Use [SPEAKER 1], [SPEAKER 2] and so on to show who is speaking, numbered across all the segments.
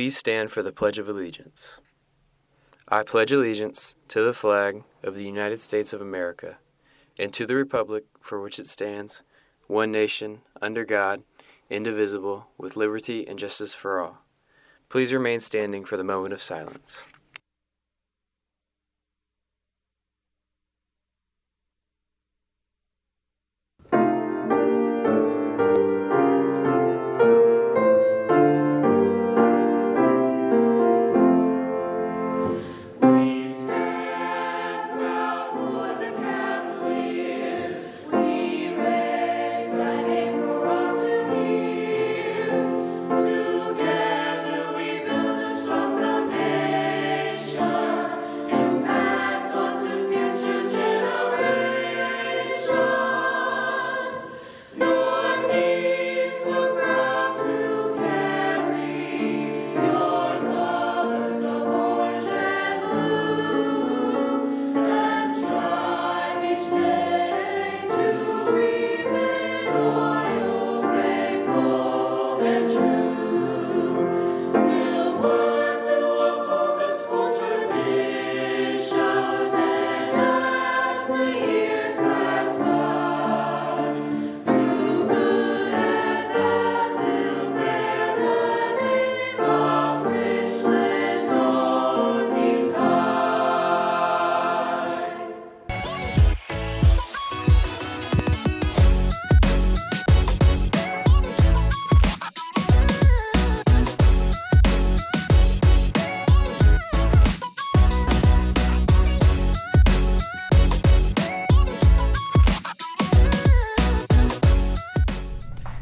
[SPEAKER 1] Please stand for the Pledge of Allegiance. I pledge allegiance to the flag of the United States of America and to the republic for which it stands, one nation, under God, indivisible, with liberty and justice for all. Please remain standing for the moment of silence.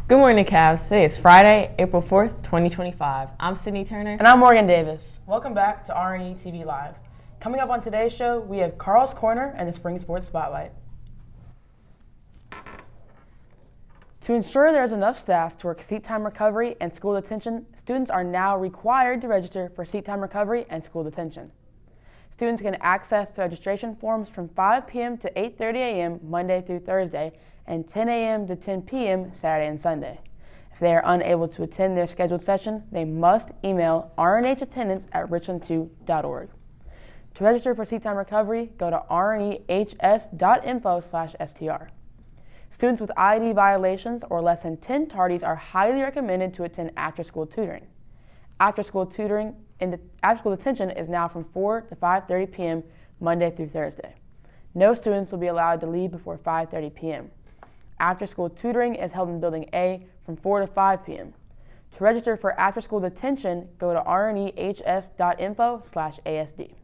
[SPEAKER 2] Good morning, Cavs. Today is Friday, April 4th, 2025. I'm Sydney Turner.
[SPEAKER 3] And I'm Morgan Davis. Welcome back to RNE-TV Live. Coming up on today's show, we have Carl's Corner and the Spring Sports Spotlight. To ensure there is enough staff to work seat time recovery and school detention, students are now required to register for seat time recovery and school detention. Students can access the registration forms from 5 p.m. to 8:30 a.m. Monday through Thursday and 10 a.m. to 10 p.m. Saturday and Sunday. If they are unable to attend their scheduled session, they must email rnhattendance@richland2.org. To register for seat time recovery, go to rnehs.info/str. Students with ID violations or less than 10 tardies are highly recommended to attend after-school tutoring. After-school detention is now from 4 to 5:30 p.m. Monday through Thursday. No students will be allowed to leave before 5:30 p.m. After-school tutoring is held in Building A from 4 to 5 p.m. To register for after-school detention, go to rnehs.info/ASD.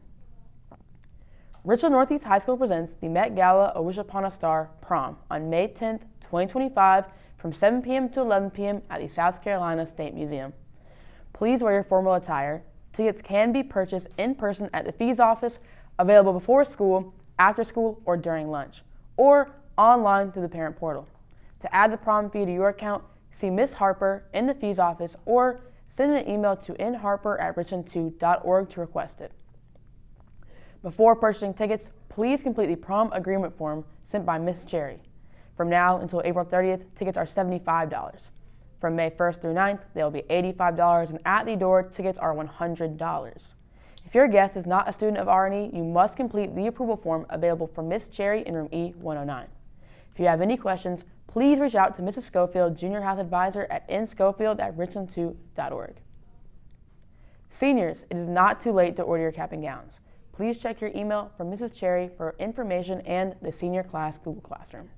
[SPEAKER 3] Richland Northeast High School presents the Met Gala A Wish Upon a Star Prom on May 10th, 2025 from 7 p.m. to 11 p.m. at the South Carolina State Museum. Please wear your formal attire. Tickets can be purchased in person at the fees office, available before school, after school, or during lunch, or online through the parent portal. To add the prom fee to your account, see Ms. Harper in the fees office or send an email to nharper@richland2.org to request it. Before purchasing tickets, please complete the prom agreement form sent by Ms. Cherry. From now until April 30th, tickets are $75. From May 1st through 9th, they'll be $85, and at the door, tickets are $100. If your guest is not a student of RNE, you must complete the approval form available from Ms. Cherry in room E109. If you have any questions, please reach out to Mrs. Schofield, Junior House Advisor at nschofield@richland2.org. Seniors, it is not too late to order your cap and gowns. Please check your email from Mrs. Cherry for information and the senior class Google Classroom.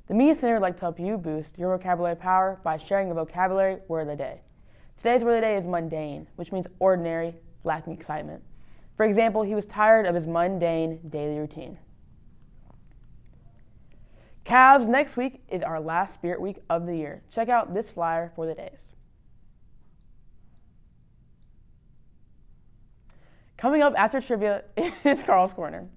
[SPEAKER 3] The Media Center would like to help you boost your vocabulary power by sharing a vocabulary word of the day. Today's word of the day is mundane, which means ordinary, lacking excitement. For example, he was tired of his mundane daily routine. Cavs, next week is our last Spirit Week of the year. Check out this flyer for the days. Coming up after trivia is Carl's Corner.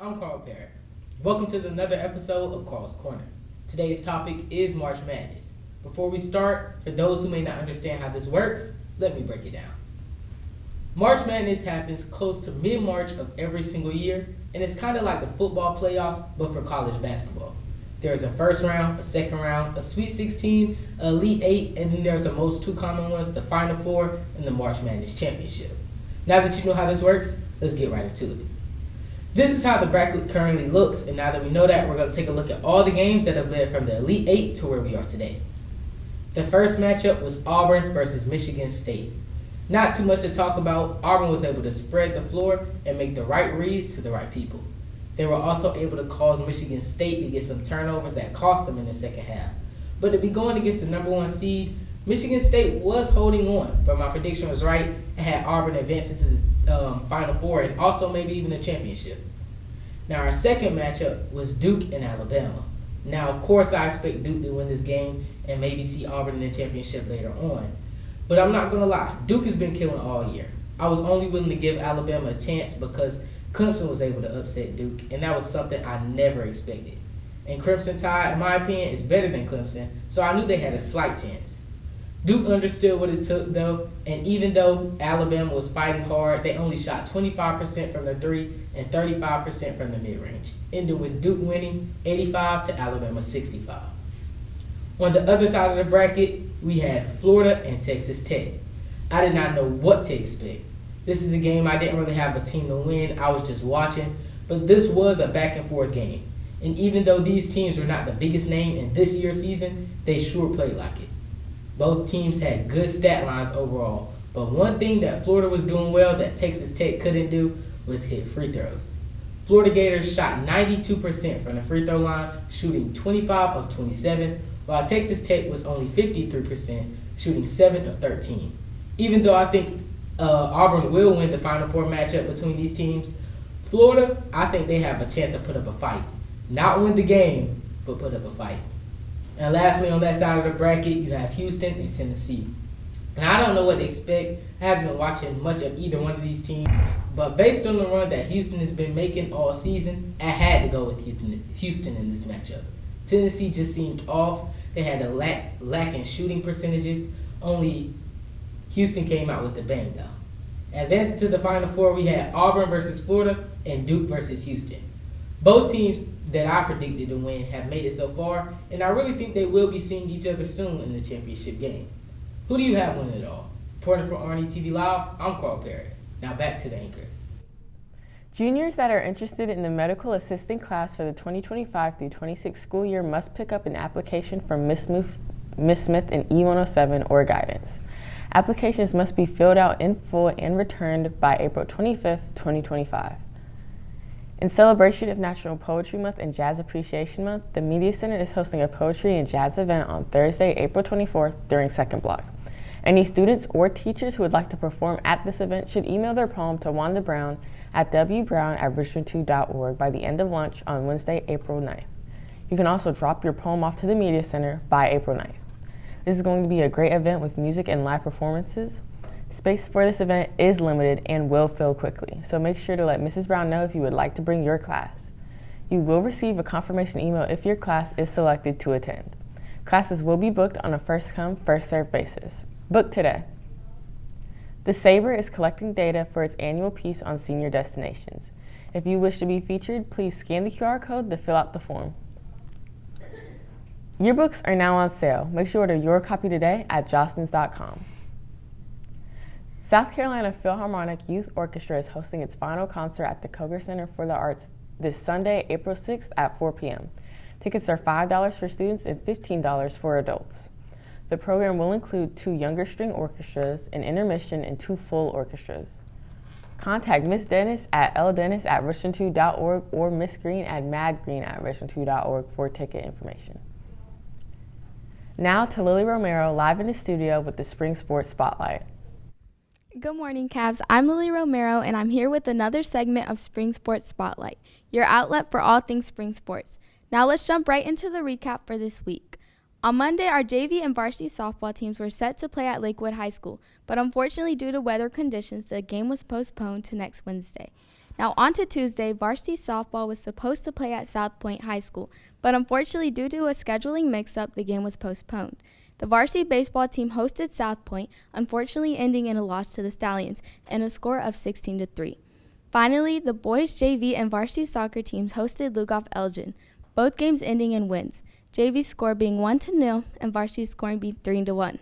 [SPEAKER 4] I'm Carl Parrott. Welcome to another episode of Carl's Corner. Today's topic is March Madness. Before we start, for those who may not understand how this works, let me break it down. March Madness happens close to mid-March of every single year, and it's kind of like the football playoffs, but for college basketball. There's a first round, a second round, a Sweet 16, an Elite 8, and then there's the most two common ones, the Final Four and the March Madness Championship. Now that you know how this works, let's get right into it. This is how the bracket currently looks, and now that we know that, we're going to take a look at all the games that have led from the Elite 8 to where we are today. The first matchup was Auburn versus Michigan State. Not too much to talk about. Auburn was able to spread the floor and make the right reads to the right people. They were also able to cause Michigan State to get some turnovers that cost them in the second half. But to be going against the number one seed, Michigan State was holding on, but my prediction was right and had Auburn advance into the Final Four and also maybe even the championship. Now our second matchup was Duke and Alabama. Now of course I expect Duke to win this game and maybe see Auburn in the championship later on. But I'm not going to lie, Duke has been killing all year. I was only willing to give Alabama a chance because Clemson was able to upset Duke, and that was something I never expected. And Crimson Tide, in my opinion, is better than Clemson, so I knew they had a slight chance. Duke understood what it took, though, and even though Alabama was fighting hard, they only shot 25% from the three and 35% from the mid-range, ending with Duke winning 85 to Alabama 65. On the other side of the bracket, we had Florida and Texas Tech. I did not know what to expect. This is a game I didn't really have a team to win. I was just watching. But this was a back-and-forth game. And even though these teams were not the biggest name in this year's season, they sure played like it. Both teams had good stat lines overall. But one thing that Florida was doing well that Texas Tech couldn't do was hit free throws. Florida Gators shot 92% from the free throw line, shooting 25 of 27, while Texas Tech was only 53%, shooting 7 of 13. Even though I think Auburn will win the Final Four matchup between these teams, Florida, I think they have a chance to put up a fight. Not win the game, but put up a fight. And lastly, on that side of the bracket, you have Houston and Tennessee. Now, I don't know what to expect. I haven't been watching much of either one of these teams, but based on the run that Houston has been making all season, I had to go with Houston in this matchup. Tennessee just seemed off. They had a lack in shooting percentages. Only Houston came out with the bang, though. Advancing to the Final Four, we had Auburn versus Florida and Duke versus Houston. Both teams that I predicted to win have made it so far, and I really think they will be seeing each other soon in the championship game. Who do you have winning it all? Reporting for RNE-TV Live, I'm Carl Parrott. Now back to the anchors.
[SPEAKER 2] Juniors that are interested in the medical assistant class for the 2025 through 26 school year must pick up an application from Miss Smith in E107 or guidance. Applications must be filled out in full and returned by April 25th, 2025. In celebration of National Poetry Month and Jazz Appreciation Month, the Media Center is hosting a poetry and jazz event on Thursday, April 24th during second block. Any students or teachers who would like to perform at this event should email their poem to Wanda Brown at wbrown@richmond2.org by the end of lunch on Wednesday, April 9th. You can also drop your poem off to the Media Center by April 9th. This is going to be a great event with music and live performances. Space for this event is limited and will fill quickly, so make sure to let Mrs. Brown know if you would like to bring your class. You will receive a confirmation email if your class is selected to attend. Classes will be booked on a first-come, first-served basis. Book today. The Sabre is collecting data for its annual piece on senior destinations. If you wish to be featured, please scan the QR code to fill out the form. Yearbooks are now on sale. Make sure to order your copy today at jostens.com. South Carolina Philharmonic Youth Orchestra is hosting its final concert at the Coger Center for the Arts this Sunday, April 6th at 4 p.m. Tickets are $5 for students and $15 for adults. The program will include 2 younger string orchestras, an intermission, and 2 full orchestras. Contact Miss Dennis at ldennis@richmond2.org or Miss Green at madgreen@richmond2.org for ticket information. Now to Lily Romero live in the studio with the Spring Sports Spotlight.
[SPEAKER 5] Good morning, Cavs. I'm Lily Romero, and I'm here with another segment of Spring Sports Spotlight, your outlet for all things spring sports. Now let's jump right into the recap for this week. On Monday, our JV and varsity softball teams were set to play at Lakewood High School, but unfortunately due to weather conditions, the game was postponed to next Wednesday. Now on to Tuesday, varsity softball was supposed to play at South Point High School, but unfortunately due to a scheduling mix-up, the game was postponed. The varsity baseball team hosted South Point, unfortunately ending in a loss to the Stallions and a score of 16-3. Finally, the boys JV and varsity soccer teams hosted Lugoff Elgin, both games ending in wins, JV score being 1-0 and varsity scoring being 3-1.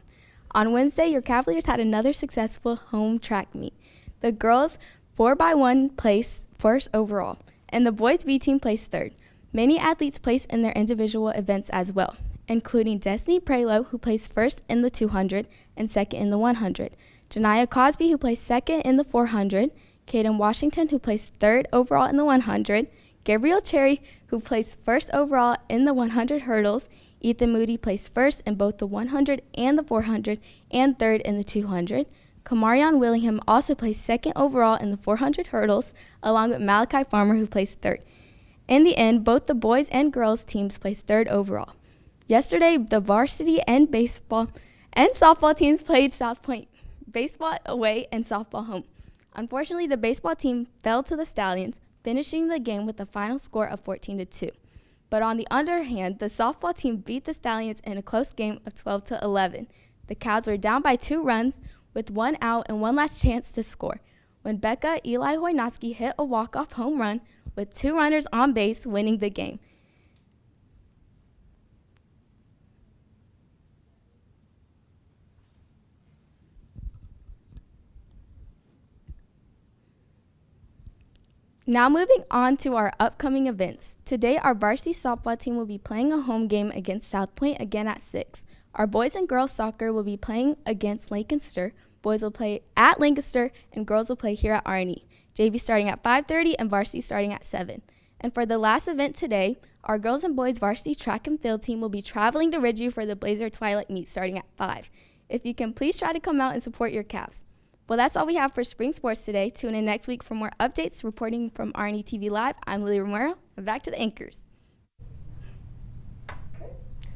[SPEAKER 5] On Wednesday, your Cavaliers had another successful home track meet. The girls 4x1 placed first overall, and the boys B team placed third. Many athletes placed in their individual events as well, including Destiny Prelo, who placed first in the 200 and second in the 100, Janiyah Cosby, who placed second in the 400, Kaden Washington, who placed third overall in the 100, Gabriel Cherry, who placed first overall in the 100 hurdles, Ethan Moody placed first in both the 100 and the 400 and third in the 200. Kamarion Willingham also placed second overall in the 400 hurdles, along with Malachi Farmer, who placed third. In the end, both the boys and girls teams placed third overall. Yesterday, the varsity and baseball and softball teams played South Point, baseball away and softball home. Unfortunately, the baseball team fell to the Stallions, finishing the game with a final score of 14-2. But on the other hand, the softball team beat the Stallions in a close game of 12-11. The Cows were down by 2 runs with 1 out and one last chance to score when Becca Eli Hoynoski hit a walk-off home run with 2 runners on base, winning the game. Now moving on to our upcoming events. Today, our varsity softball team will be playing a home game against South Point again at 6. Our boys and girls soccer will be playing against Lancaster. Boys will play at Lancaster, and girls will play here at RNE. JV starting at 5:30 and varsity starting at 7. And for the last event today, our girls and boys varsity track and field team will be traveling to Ridgeview for the Blazer Twilight meet starting at 5. If you can, please try to come out and support your Cavs. Well, that's all we have for spring sports today. Tune in next week for more updates. Reporting from RNE-TV Live, I'm Lily Romero. And back to the anchors.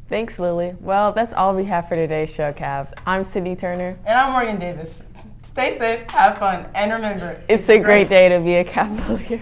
[SPEAKER 2] Thanks, Lily. Well, that's all we have for today's show, Cavs. I'm Sydney Turner.
[SPEAKER 3] And I'm Morgan Davis. Stay safe, have fun, and remember,
[SPEAKER 2] It's a great day to be a Cavalier.